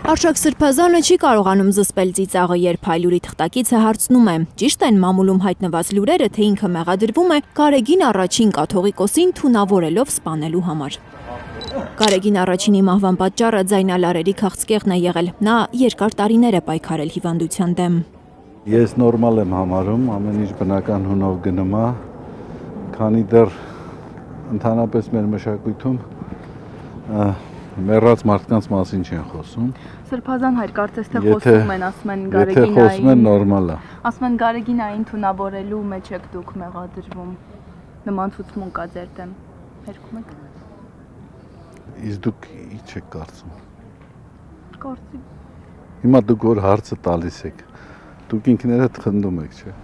Արշակ Սրբազանը չի կարողանում զսպել ծիծաղը, երբ Հայլուրի թղթակիցը հարցնում է. ճիշտ են մամուլում հայտնված լուրերը, թե ինքը մեղադրվում է Գարեգին առաջին կաթողիկոսին թունավորելով սպանելու համար։ Գարեգին առաջինի մահվան պատճառը ձայնալարերի քաղցկեղն է եղել, նա երկար տարիներ է պայքարել հիվանդության դեմ։ Ես նորմալ եմ համարում, ամեն ինչ բնական հունով գնում է, քանի դեռ ընդհանրապես մեր մշակույթում մեռած մարդկանց մասին չեն խոսում։ Սրբազան հայր, կարծես թե խոսում են, ասում են Գարեգինային։ Եթե խոսում են, նորմալ է։ Ասում են Գարեգինային թունավորելու մեջ եք դուք մեղադրվում։ Նման ցուցմունք կա ձեր դեմ։ Հերքում եք։ Իսկ դուք ինչ եք կարծում։ Կարծի։ Հիմա դուք որ հարցը տալիս եք, դուք ինքներդ խնդում եք, չէ՞։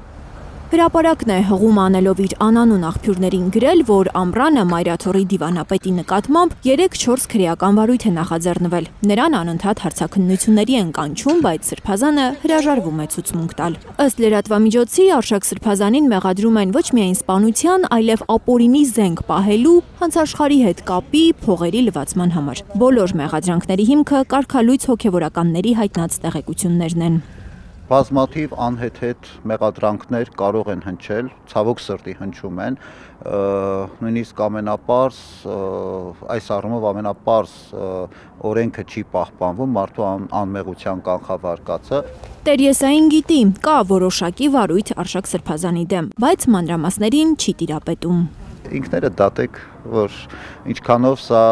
Հրապարակն է հղում անելով իր անանուն աղբյուրներին գրել, որ ամռանը Մայրաթորի դիվանապետի նկատմամբ 3-4 քրեական վարույթ է նախաձեռնվել։ Նրան անընդհատ հարցաքննությունների են կանչում, բայց Սրբազանը հրաժարվում է ցուցմունք տալ։ Ըստ լրատվամիջոցի, Արշակ Սրբազանին մեղադրում են ոչ միայն սպանության, այլև ապօրինի զենք պահելու, հանցաշխարհի հետ կապի, փողերի լվացման համար։ Բոլոր մեղադրանքների հիմքը կարգալույծ հոգևորականների հայտնած տեղեկություններն են։ Բազմաթիվ անհեթեթ մեղադրանքներ կարող են հնչել, ցավոք սրտի հնչում են, նույնիսկ ամենապարզ, այս առումով ամենապարզ օրենքը չի պահպանվում, մարդու անմեղության կանխավարկածը։ Տերեսային գիտի, կա որոշակի վարույթ Արշակ Սրբազանի դեմ, բայց մանրամասներին չի տիրապետում։ Ինքներդ դատեք, որ ինչքանով սա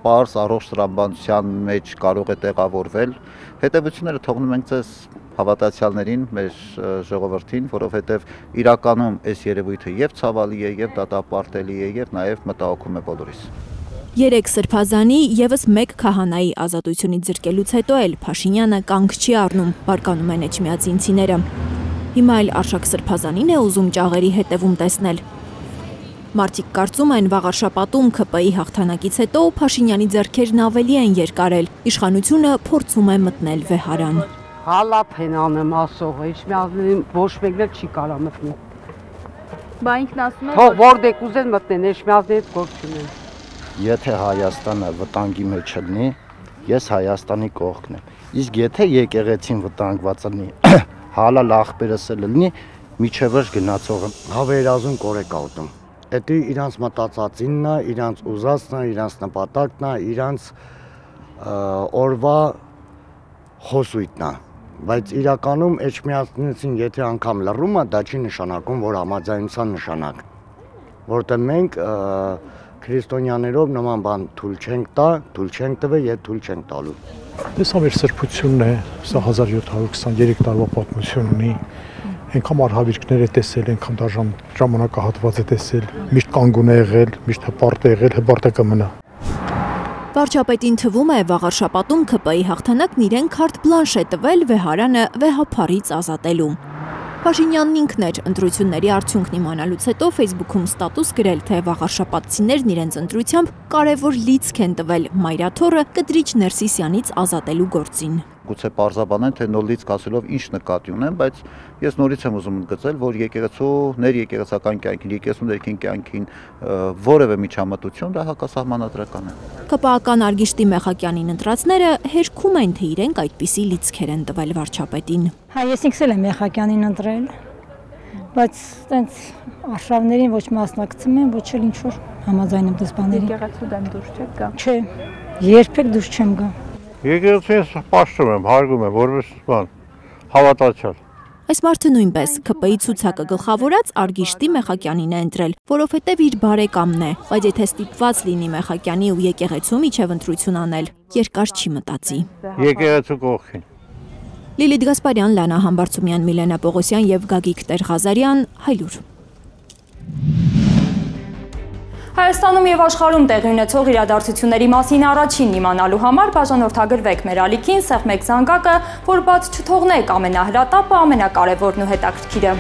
պարզ առողջ տրամաբանության մեջ կարող է տեղավորվել, հետևությունները թողնում ենք ձեզ հավատացյալներին, մեր ժողովրդին, որովհետև իրականում այս երևույթը եւ ցավալի է, եւ դատապարտելի է, եւ նաեւ մտահոգում է բոլորիս։ 3 Սրբազանի եւս 1 քահանայի ազատությունից զրկելուց հետո էլ Փաշինյանը կանգ չի առնում, բարկանում են էջմիածինցիները։ Հիմա էլ Արշակ Սրբազանին է ուզում ճաղերի հետևում տեսնել։ Մարդիկ կարծում են վաղարշապատում ՔՊ-ի հաղթանակից հետո Փաշինյանի ձեռքերն ավելի են երկարել, իշխանությունը փորձում է մտնել վեհարան։ Հալափ են անում ասող, էջմիածին ոչ մեկն էլ չի կարա մտնել։ Բա ինքն ասում է, թող որտեղ ուզեն մտնեն, էջմիածին գործ չունեն։ Եթե Հայաստանը վտանգի մեջ լինի, ես Հայաստանի կողքն եմ։ Իսկ եթե եկեղեցին վտանգված լինի, հալալ աղբերս լինի, միջևեր գնացողը հավերազուն կորեկ ալտում։ Դա իրանց մտածածինն է, իրանց ուզածն է, իրանց նպատակն է, իրանց օրվա խոսույթն է, բայց իրականում էջմիածնեցին, եթե անգամ լռում է, դա չի նշանակում, որ համաձայնության նշանակ, որտեղ մենք քրիստոնյաներով նման բան թույլ չենք տա, թույլ չենք տվել եւ թույլ չենք տալու։ Սա մեր սրբությունն է, սա 1723 տարվա պատմություն ունի։ Այնքան արհավիրքներ է տեսել, այնքան դաժան ժամանակահատված է տեսել, միշտ կանգուն է եղել, միշտ հպարտ է եղել, հպարտ է կմնա։ Վարչապետին թվում է վաղարշապատում ՔՊ-ի հաղթանակն իրեն քարտ բլանշ է տվել վեհարանը վեհափարից ազատելու։ Փաշինյանն ինքն էր ընտրությունների արդյունքն իմանալուց հետո Facebook-ում ստատուս գրել, թե վաղարշապատցիներն իրենց ընտրությամբ կարևոր լիցք են տվել Մայրաթորը Կտրիչ Ներսիսյանից ազատելու գործին։ Գուցե պարզաբանեն, թե նոր լիցք ասելով ինչ նկատի ունեն, բայց ես նորից եմ ուզում ընդգծել, որ եկեղեցական կյանքին, եկեղեցու ներքին կյանքին որևէ միջամտություն դա հակասահմանադրական է։ ԿՊԱ-ական Արգիշտի Մեխակյանին ընտրածները հերքում են, թե իրենք այդպիսի լիցքեր են տվել վարչապետին։ Հա, ես ինքս էլ եմ Մեխակյանին ընտրել, բայց տենց արշավներին ոչ մասնակցում եմ, ոչ էլ ինչ-որ համաձայն եմ դες բաներին։ Եկեղեցու դեմ դուրս չեք գա։ Չէ, երբեք դուրս չեմ գա։ Եկեղեցին պաշտում եմ, հարգում եմ, որպես բան, հավատացյալ։ Այս մարդը նույնպես ՔՊ-ի ցուցակը գլխավորած Արգիշտի Մեխակյանին է ընտրել, որովհետև իր բարեկամն է, բայց եթե ստիպված լինի Մեխակյանի ու եկեղեցու միջև ընտրություն անել, երկար չի մտածի։ Եկեղեցու կողքին։ Լիլիթ Գասպարյան, Լանա Համբարձումյան, Միլենա Պողոսյան եւ Գագիկ Տեր-Ղազարյան, Հայլուր։ Հայաստանում եւ աշխարհում տեղի ունեցող իրադարձությունների մասին առաջինն իմանալու համար բաժանորդագրվեք մեր ալիքին, սեղմեք զանգակը, որ բաց չթողնեք ամենահրատապը, ամենակարևորն ու հետաքրքիրը։